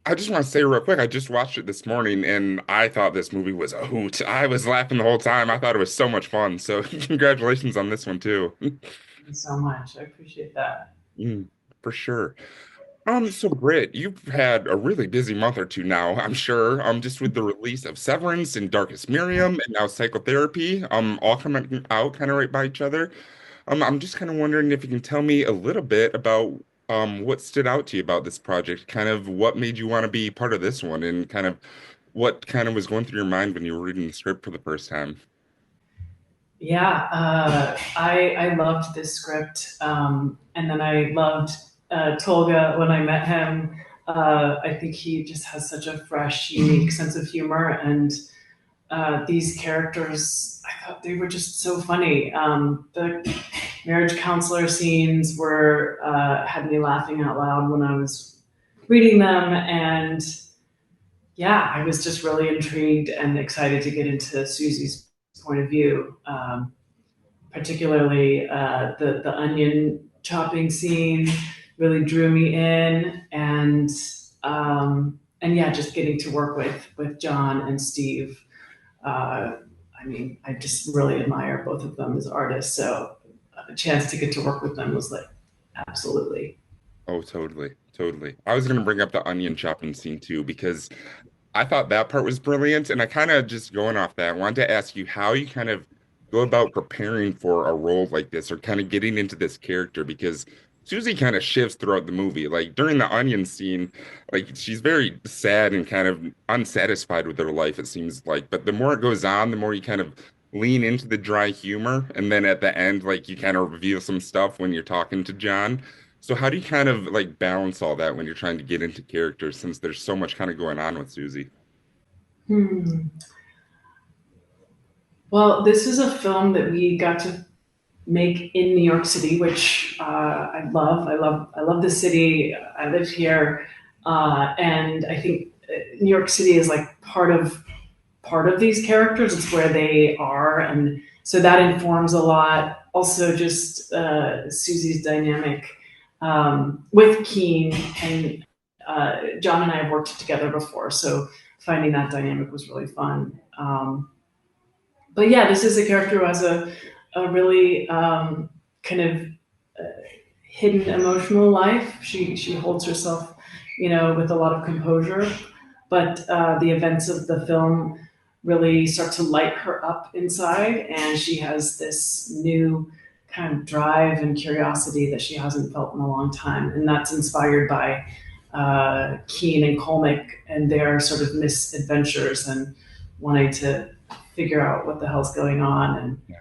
I just want to say real quick, I just watched it this morning and I thought this movie was a hoot. I was laughing the whole time. I thought it was so much fun. So congratulations on this one too. Thank you so much. I appreciate that. Mm, for sure. So Britt, you've had a really busy month or two now, I'm sure. Just with the release of Severance and Darkest Miriam and now Psychotherapy, all coming out kind of right by each other. I'm just kind of wondering if you can tell me a little bit about what stood out to you about this project, kind of what made you want to be part of this one, and kind of what kind of was going through your mind when you were reading the script for the first time. Yeah, I loved this script, and then I loved Tolga when I met him. I think he just has such a fresh, unique sense of humor, and these characters, I thought they were just so funny. The marriage counselor scenes were had me laughing out loud when I was reading them, and yeah, I was just really intrigued and excited to get into Susie's point of view, particularly the onion chopping scene really drew me in, and yeah, just getting to work with John and Steve. I mean, I just really admire both of them as artists, so a chance to get to work with them was like absolutely. Oh, totally, totally. I was going to bring up the onion chopping scene too because I thought that part was brilliant, and I kind of just going off that, I wanted to ask you how you kind of go about preparing for a role like this or kind of getting into this character because Susie kind of shifts throughout the movie. Like during the onion scene, like she's very sad and kind of unsatisfied with her life, it seems like. But the more it goes on, the more you kind of lean into the dry humor. And then at the end, like you kind of reveal some stuff when you're talking to John. So how do you kind of like balance all that when you're trying to get into characters since there's so much kind of going on with Susie? Hmm. Well, this is a film that we got to make in New York City, which I love. I love the city. I live here, and I think New York City is like part of these characters. It's where they are, and so that informs a lot. Also, just Susie's dynamic with Keane, and John and I have worked together before, so finding that dynamic was really fun. But yeah, this is a character who has a really kind of hidden emotional life. She holds herself, with a lot of composure, but the events of the film really start to light her up inside, and she has this new kind of drive and curiosity that she hasn't felt in a long time, and that's inspired by Keane and Colmick and their sort of misadventures and wanting to figure out what the hell's going on. And Yeah.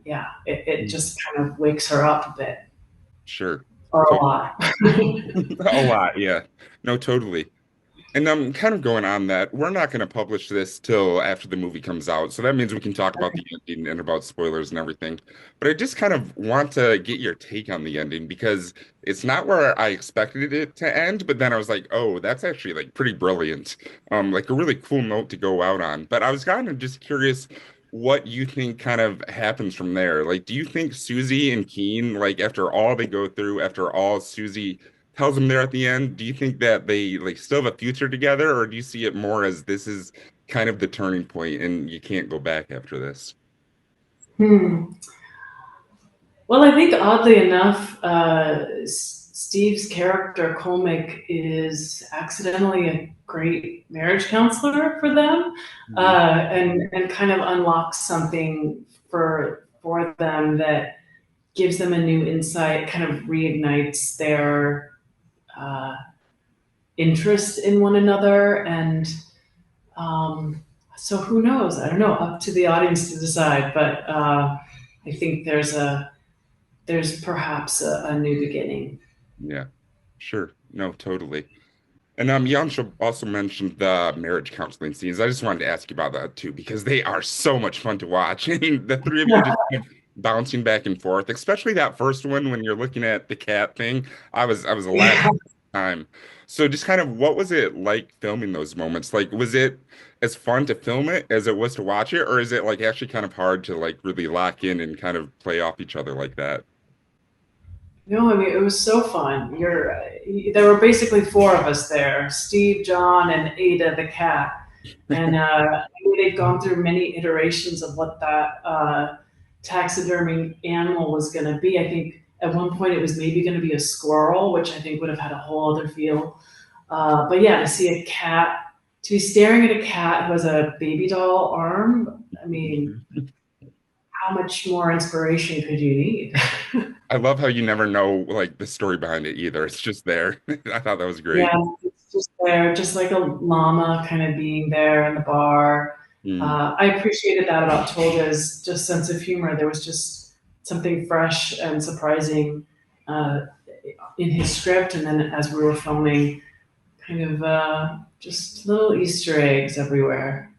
yeah, it just kind of wakes her up a bit Sure. or a Totally. lot. A lot, yeah. No, totally. And I'm kind of going on that. We're not going to publish this till after the movie comes out. So that means we can talk about the ending and about spoilers and everything. But I just kind of want to get your take on the ending because it's not where I expected it to end, but then I was like, oh, that's actually like pretty brilliant. Like a really cool note to go out on. But I was kind of just curious what you think kind of happens from there. Like, do you think Susie and Keane, like after all they go through, after all Susie tells them there at the end, do you think that they like still have a future together, or do you see it more as this is kind of the turning point and you can't go back after this? Hmm. Well, I think oddly enough, Steve's character Colmick is accidentally a great marriage counselor for them, Mhm. and kind of unlocks something for them that gives them a new insight, kind of reignites their uh, interest in one another, and so who knows? I don't know. Up to the audience to decide, but I think there's perhaps a new beginning. Yeah, sure. No, totally. And Yansha also mentioned the marriage counseling scenes. I just wanted to ask you about that too, because they are so much fun to watch. And the three of you just kind of bouncing back and forth, especially that first one when you're looking at the cat thing. I was laughing Yeah. time. So just kind of what was it like filming those moments? Like, was it as fun to film it as it was to watch it, or is it like actually kind of hard to like really lock in and kind of play off each other like that? No, I mean it was so fun. There were basically four of us there: Steve, John, and Ada the cat. And they'd gone through many iterations of what that taxidermy animal was going to be. I think at one point it was maybe going to be a squirrel, which I think would have had a whole other feel. But yeah, to see a cat, to be staring at a cat who has a baby doll arm, I mean, how much more inspiration could you need? I love how you never know like the story behind it either. It's just there. I thought that was great. Yeah, it's just there, just like a llama kind of being there in the bar. Mm. I appreciated that about Tolga's just sense of humor. There was just something fresh and surprising uh, in his script, and then as we were filming, kind of just little Easter eggs everywhere.